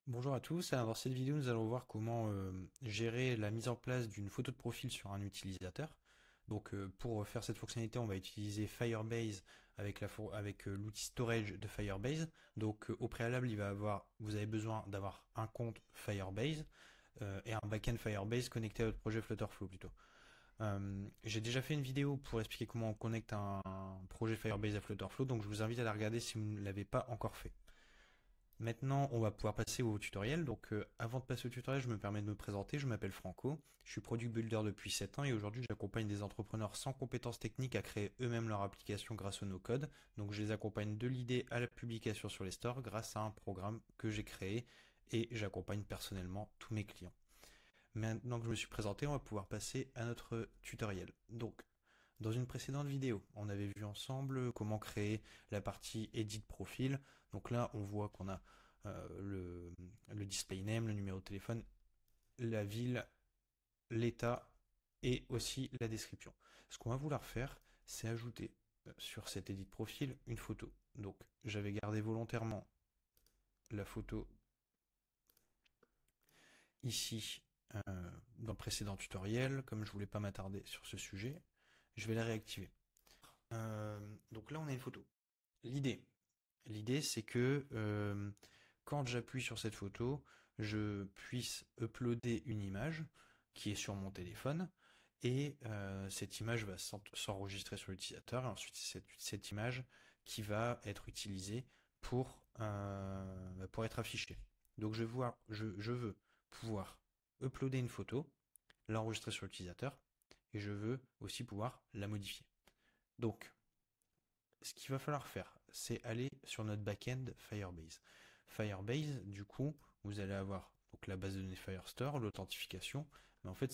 Bonjour à tous, alors dans cette vidéo nous allons voir comment gérer la mise en place d'une photo de profil sur un utilisateur. Donc pour faire cette fonctionnalité on va utiliser Firebase avec l'outil storage de Firebase. Donc au préalable vous avez besoin d'avoir un compte Firebase et un backend Firebase connecté à votre projet Flutterflow plutôt. J'ai déjà fait une vidéo pour expliquer comment on connecte un projet Firebase à Flutterflow, donc je vous invite à la regarder si vous ne l'avez pas encore fait. Maintenant, on va pouvoir passer au tutoriel. Donc, avant de passer au tutoriel, je me permets de me présenter. Je m'appelle Franco. Je suis product builder depuis 7 ans et aujourd'hui, j'accompagne des entrepreneurs sans compétences techniques à créer eux-mêmes leur application grâce au no-code. Donc, je les accompagne de l'idée à la publication sur les stores grâce à un programme que j'ai créé et j'accompagne personnellement tous mes clients. Maintenant que je me suis présenté, on va pouvoir passer à notre tutoriel. Donc, dans une précédente vidéo, on avait vu ensemble comment créer la partie Edit Profil. Donc là, on voit qu'on a le display name, le numéro de téléphone, la ville, l'état et aussi la description. Ce qu'on va vouloir faire, c'est ajouter sur cet Edit Profil une photo. Donc j'avais gardé volontairement la photo ici dans le précédent tutoriel, comme je voulais pas m'attarder sur ce sujet, je vais la réactiver. Donc là, on a une photo. L'idée, L'idée, c'est que quand j'appuie sur cette photo, je puisse uploader une image qui est sur mon téléphone et cette image va s'enregistrer sur l'utilisateur et ensuite c'est cette image qui va être utilisée pour être affichée. Donc je veux pouvoir uploader une photo, l'enregistrer sur l'utilisateur et je veux aussi pouvoir la modifier. Donc ce qu'il va falloir faire, c'est aller sur notre backend Firebase. Firebase, du coup, vous allez avoir donc la base de données Firestore, l'authentification, mais en fait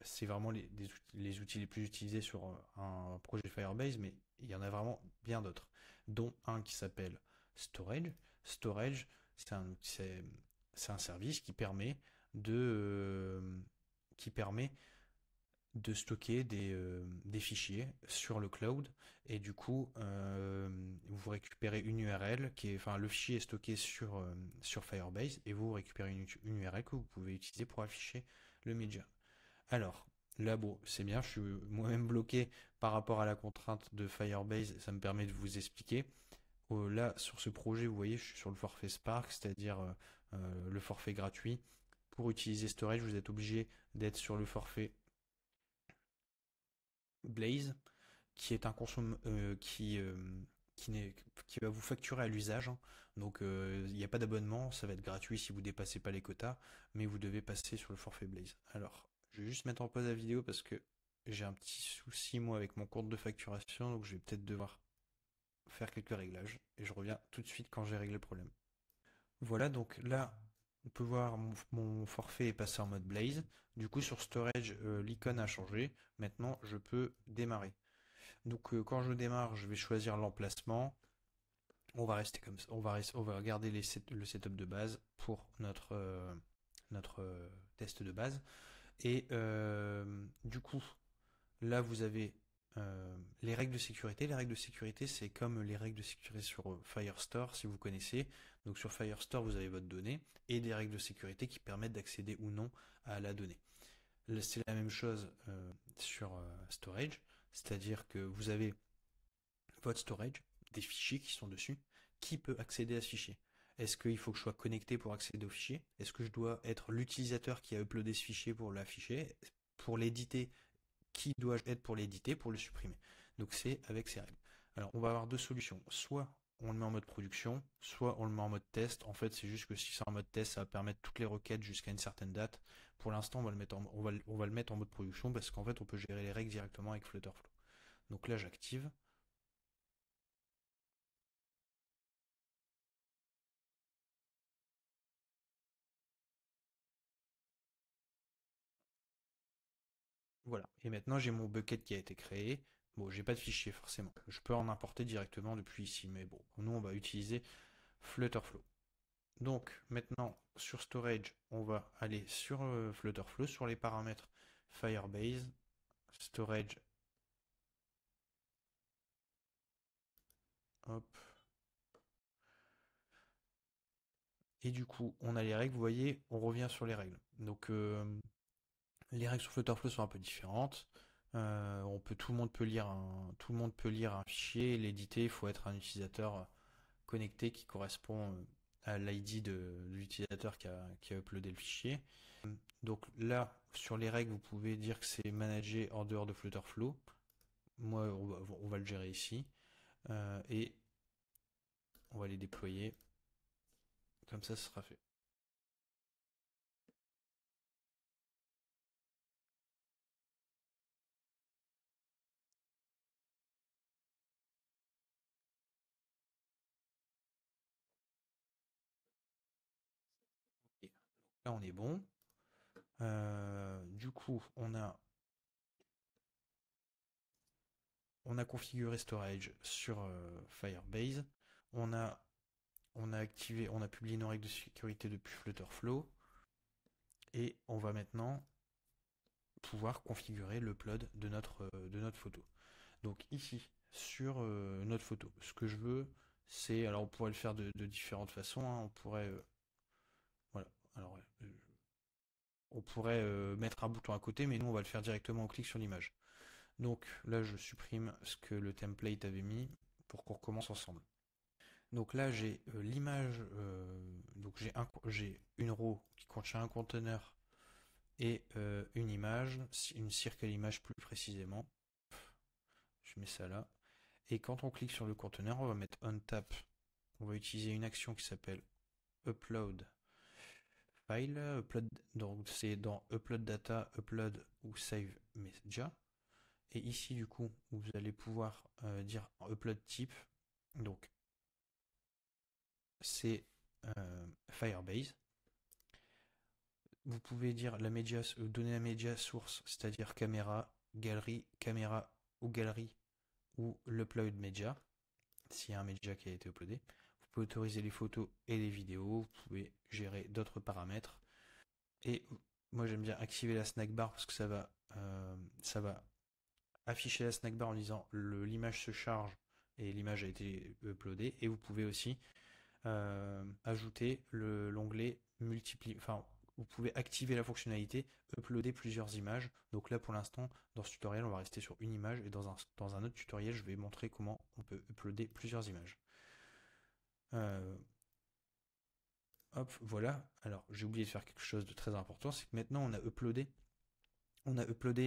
c'est vraiment les outils les plus utilisés sur un projet Firebase, mais il y en a vraiment bien d'autres, dont un qui s'appelle Storage. Storage, c'est un service qui permet de stocker des fichiers sur le cloud et du coup vous récupérez une URL enfin le fichier est stocké sur Firebase et vous récupérez une URL que vous pouvez utiliser pour afficher le média. Alors là bon c'est bien, je suis moi-même bloqué par rapport à la contrainte de Firebase, ça me permet de vous expliquer. Là sur ce projet vous voyez je suis sur le forfait Spark, c'est-à-dire le forfait gratuit. Pour utiliser Storage vous êtes obligé d'être sur le forfait Blaze, qui est un qui va vous facturer à l'usage, hein. Donc il n'y a pas d'abonnement, ça va être gratuit si vous dépassez pas les quotas, mais vous devez passer sur le forfait Blaze. Alors, je vais juste mettre en pause la vidéo parce que j'ai un petit souci moi avec mon compte de facturation, donc je vais peut-être devoir faire quelques réglages et je reviens tout de suite quand j'ai réglé le problème. Voilà, donc là, on peut voir mon forfait est passé en mode Blaze. Du coup, sur Storage, l'icône a changé. Maintenant, je peux démarrer. Donc quand je démarre, je vais choisir l'emplacement. On va rester comme ça. On va regarder le setup de base pour notre test de base. Et du coup, là vous avez les règles de sécurité. Les règles de sécurité, c'est comme les règles de sécurité sur Firestore, si vous connaissez. Donc sur Firestore, vous avez votre donnée et des règles de sécurité qui permettent d'accéder ou non à la donnée. C'est la même chose sur Storage, c'est-à-dire que vous avez votre storage, des fichiers qui sont dessus, qui peut accéder à ce fichier? Est-ce qu'il faut que je sois connecté pour accéder au fichier? Est-ce que je dois être l'utilisateur qui a uploadé ce fichier pour l'afficher? Pour l'éditer, qui dois-je être pour l'éditer, pour le supprimer? Donc c'est avec ces règles. Alors on va avoir deux solutions. Soit on le met en mode production, soit on le met en mode test. En fait, c'est juste que si c'est en mode test, ça va permettre toutes les requêtes jusqu'à une certaine date. Pour l'instant, on va le mettre en mode production parce qu'en fait, on peut gérer les règles directement avec Flutterflow. Donc là, j'active. Voilà. Et maintenant, j'ai mon bucket qui a été créé. Bon, j'ai pas de fichier forcément. Je peux en importer directement depuis ici, mais bon, nous, on va utiliser Flutterflow. Donc, maintenant, sur Storage, on va aller sur Flutterflow, sur les paramètres Firebase, Storage, hop, Et du coup, on a les règles, vous voyez, on revient sur les règles. Donc, les règles sur Flutterflow sont un peu différentes. Tout le monde peut lire un fichier, l'éditer. Il faut être un utilisateur connecté qui correspond à l'ID de l'utilisateur qui a uploadé le fichier. Donc là, sur les règles, vous pouvez dire que c'est managé en dehors de Flutterflow. Moi, on va le gérer ici. Et on va les déployer. Comme ça, ce sera fait. Et là, on est bon. Du coup, on a configuré storage sur Firebase. On a, on a publié nos règles de sécurité depuis Flutterflow. Et on va maintenant pouvoir configurer l'upload de notre photo. Donc ici, sur notre photo, ce que je veux, c'est, alors on pourrait le faire de différentes façons, hein. On pourrait, voilà, alors on pourrait mettre un bouton à côté, mais nous on va le faire directement au clic sur l'image. Donc là, je supprime ce que le template avait mis pour qu'on recommence ensemble. Donc là, j'ai l'image, donc j'ai une row qui contient un conteneur et une image, une circle image plus précisément. Je mets ça là. Et quand on clique sur le conteneur, on va mettre on tap. On va utiliser une action qui s'appelle upload file. Donc c'est dans upload data, upload ou save media. Et ici du coup, vous allez pouvoir dire upload type. Donc c'est Firebase. Vous pouvez dire donner la média source, c'est-à-dire caméra, galerie ou l'upload media, s'il y a un média qui a été uploadé. Vous pouvez autoriser les photos et les vidéos, vous pouvez gérer d'autres paramètres. Et moi j'aime bien activer la snack bar parce que ça va afficher la snack bar en disant l'image se charge et l'image a été uploadée. Et vous pouvez aussi ajouter l'onglet enfin vous pouvez activer la fonctionnalité uploader plusieurs images. Donc là pour l'instant dans ce tutoriel on va rester sur une image et dans un autre tutoriel je vais montrer comment on peut uploader plusieurs images. Hop, voilà. Alors j'ai oublié de faire quelque chose de très important, c'est que maintenant on a uploadé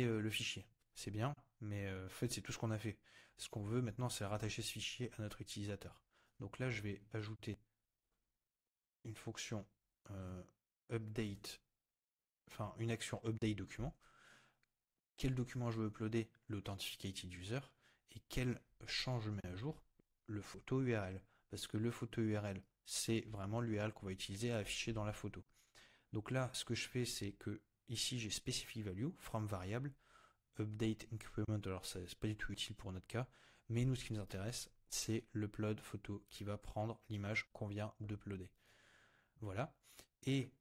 le fichier. C'est bien, mais en fait c'est tout ce qu'on a fait. Ce qu'on veut maintenant c'est rattacher ce fichier à notre utilisateur. Donc là je vais ajouter une fonction update, enfin une action update document. Quel document je veux uploader? L'authenticated user. Et quel champ je mets à jour? Le photo URL. Parce que le photo URL, c'est vraiment l'URL qu'on va utiliser à afficher dans la photo. Donc là, ce que je fais, c'est que ici j'ai specific value from variable update increment. Alors c'est pas du tout utile pour notre cas, mais nous ce qui nous intéresse, c'est l'upload photo qui va prendre l'image qu'on vient d'uploader. Voilà. Et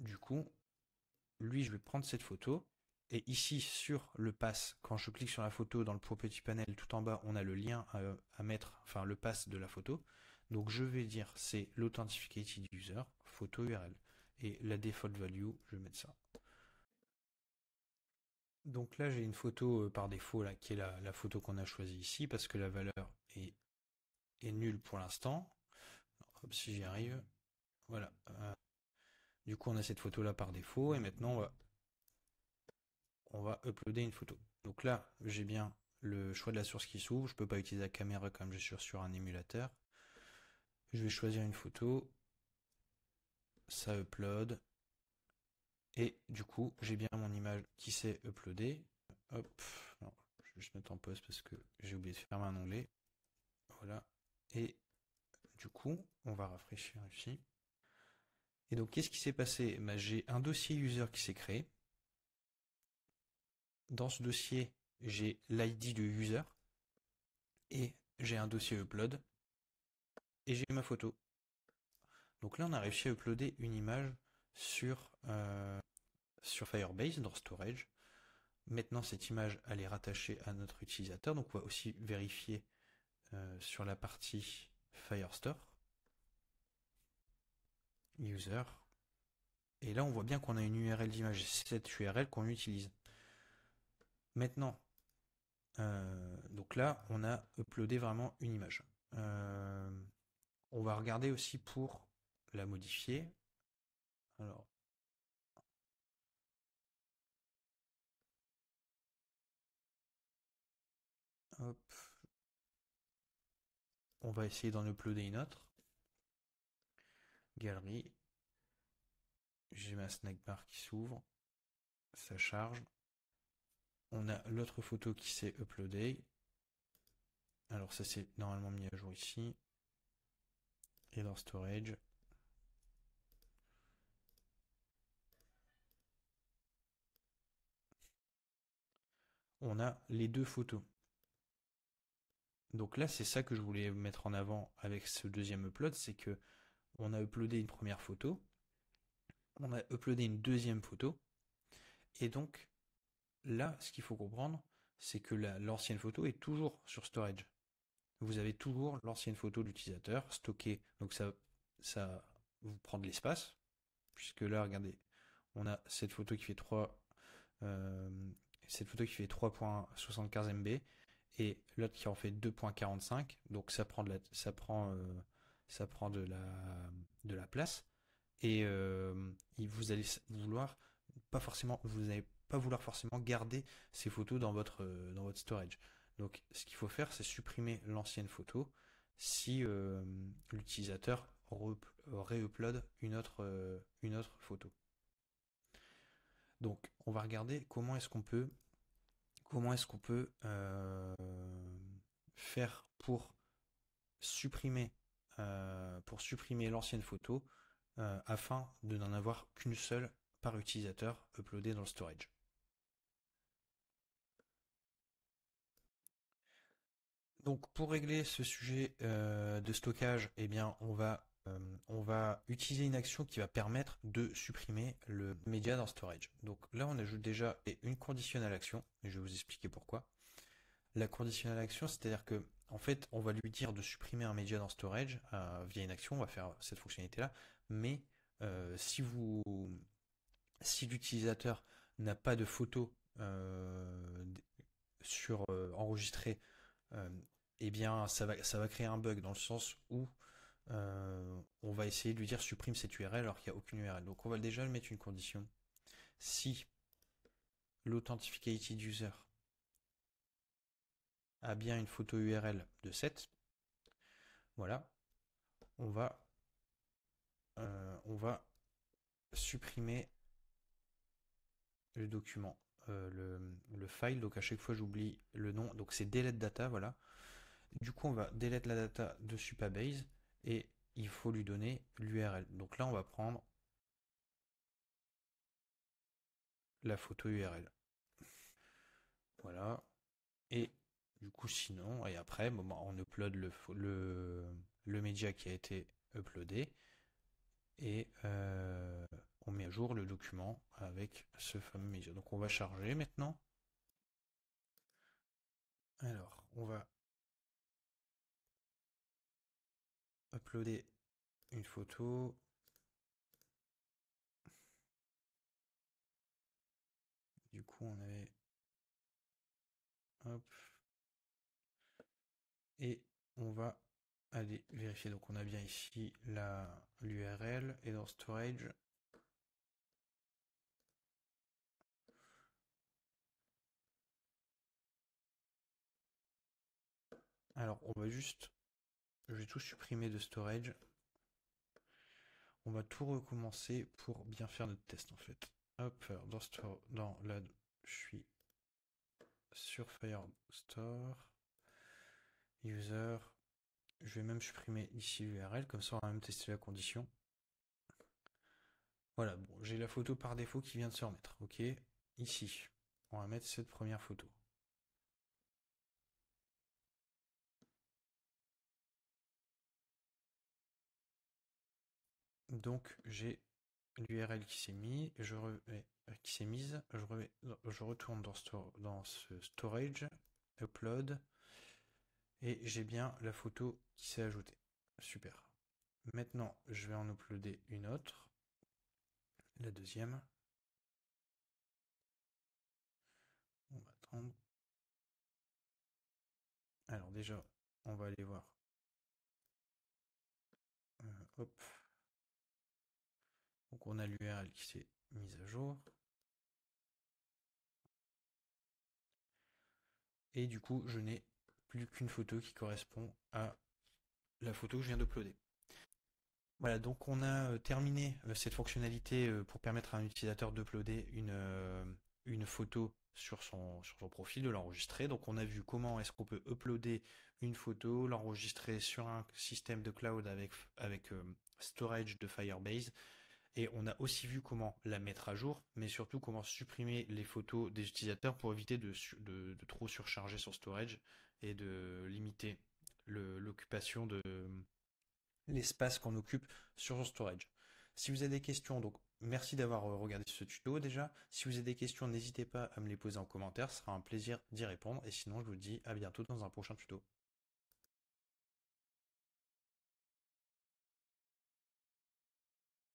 du coup, lui, je vais prendre cette photo. Et ici, sur le pass, quand je clique sur la photo dans le petit panel, tout en bas, on a le lien à mettre, enfin le pass de la photo. Donc je vais dire c'est l'authenticated user, photo URL. Et la default value, je vais mettre ça. Donc là, j'ai une photo par défaut, là, qui est la photo qu'on a choisie ici, parce que la valeur est nulle pour l'instant. Hop, si j'y arrive. Voilà. Du coup, on a cette photo-là par défaut, et maintenant, on va uploader une photo. Donc là, j'ai bien le choix de la source qui s'ouvre. Je ne peux pas utiliser la caméra comme je suis sur un émulateur. Je vais choisir une photo. Ça upload. Et du coup, j'ai bien mon image qui s'est uploadée. Hop. Non, je vais juste mettre en pause parce que j'ai oublié de fermer un onglet. Voilà. Et du coup, on va rafraîchir ici. Et donc, qu'est-ce qui s'est passé? J'ai un dossier user qui s'est créé. Dans ce dossier, j'ai l'ID de user. Et j'ai un dossier upload. Et j'ai ma photo. Donc là, on a réussi à uploader une image sur Firebase, dans Storage. Maintenant, cette image, elle est rattachée à notre utilisateur. Donc on va aussi vérifier sur la partie Firestore. user. Et là, on voit bien qu'on a une URL d'image. C'est cette URL qu'on utilise. Maintenant, donc là, on a uploadé vraiment une image. On va regarder aussi pour la modifier. Alors, hop, on va essayer d'en uploader une autre. Galerie. J'ai ma snack bar qui s'ouvre. Ça charge. On a l'autre photo qui s'est uploadée. Alors ça c'est normalement mis à jour ici. Et dans storage. On a les deux photos. Donc là c'est ça que je voulais mettre en avant avec ce deuxième upload, c'est que on a uploadé une première photo, on a uploadé une deuxième photo, et donc là ce qu'il faut comprendre, c'est que l'ancienne photo est toujours sur storage. Vous avez toujours l'ancienne photo de l'utilisateur stockée, donc ça vous prend de l'espace, puisque là regardez, on a cette photo qui fait 3,75 MB et l'autre qui en fait 2,45, donc ça prend de la place, et vous allez vouloir pas forcément vous n'allez pas vouloir forcément garder ces photos dans votre storage. Donc ce qu'il faut faire, c'est supprimer l'ancienne photo si l'utilisateur réupload une autre photo. Donc on va regarder comment est-ce qu'on peut faire pour supprimer l'ancienne photo afin de n'en avoir qu'une seule par utilisateur uploadée dans le storage. Donc pour régler ce sujet de stockage, eh bien on va utiliser une action qui va permettre de supprimer le média dans storage. Donc là on ajoute déjà une conditionnelle action, et je vais vous expliquer pourquoi. La conditionnelle action, c'est-à-dire que en fait on va lui dire de supprimer un média dans storage via une action, on va faire cette fonctionnalité-là, mais euh, si vous si l'utilisateur n'a pas de photo enregistrée, euh, eh bien ça va créer un bug dans le sens où on va essayer de lui dire supprime cette URL alors qu'il n'y a aucune URL. Donc on va déjà lui mettre une condition. Si l'authenticated user a bien une photo URL de 7, voilà, on on va supprimer le document, le file. Donc à chaque fois j'oublie le nom, donc c'est delete data, voilà. Du coup on va delete la data de Supabase et il faut lui donner l'URL. Donc là on va prendre la photo URL. Voilà. Et du coup sinon, et après bon, on upload le média qui a été uploadé et on met à jour le document avec ce fameux média. Donc on va charger maintenant. Alors on va uploader une photo. Du coup on avait hop, et on va aller vérifier. Donc on a bien ici l'URL et dans storage. Alors je vais tout supprimer de storage. On va tout recommencer pour bien faire notre test en fait. Hop, alors dans la, je suis sur Firestore, user. Je vais même supprimer ici l'URL, comme ça on va même tester la condition. Voilà, bon, j'ai la photo par défaut qui vient de se remettre. Ok, ici, on va mettre cette première photo. Donc j'ai l'URL qui s'est mise, je retourne dans ce storage, upload, et j'ai bien la photo qui s'est ajoutée. Super. Maintenant, je vais en uploader une autre, la deuxième. On va attendre. Alors déjà, on va aller voir. Hop. Donc on a l'URL qui s'est mise à jour. Et du coup, je n'ai plus qu'une photo qui correspond à la photo que je viens d'uploader. Voilà, donc on a terminé cette fonctionnalité pour permettre à un utilisateur d'uploader une photo sur son profil, de l'enregistrer. Donc on a vu comment est-ce qu'on peut uploader une photo, l'enregistrer sur un système de cloud avec storage de Firebase. Et on a aussi vu comment la mettre à jour, mais surtout comment supprimer les photos des utilisateurs pour éviter de trop surcharger son storage et de limiter l'occupation de l'espace qu'on occupe sur son storage. Si vous avez des questions, donc merci d'avoir regardé ce tuto déjà. Si vous avez des questions, n'hésitez pas à me les poser en commentaire, ce sera un plaisir d'y répondre. Et sinon, je vous dis à bientôt dans un prochain tuto.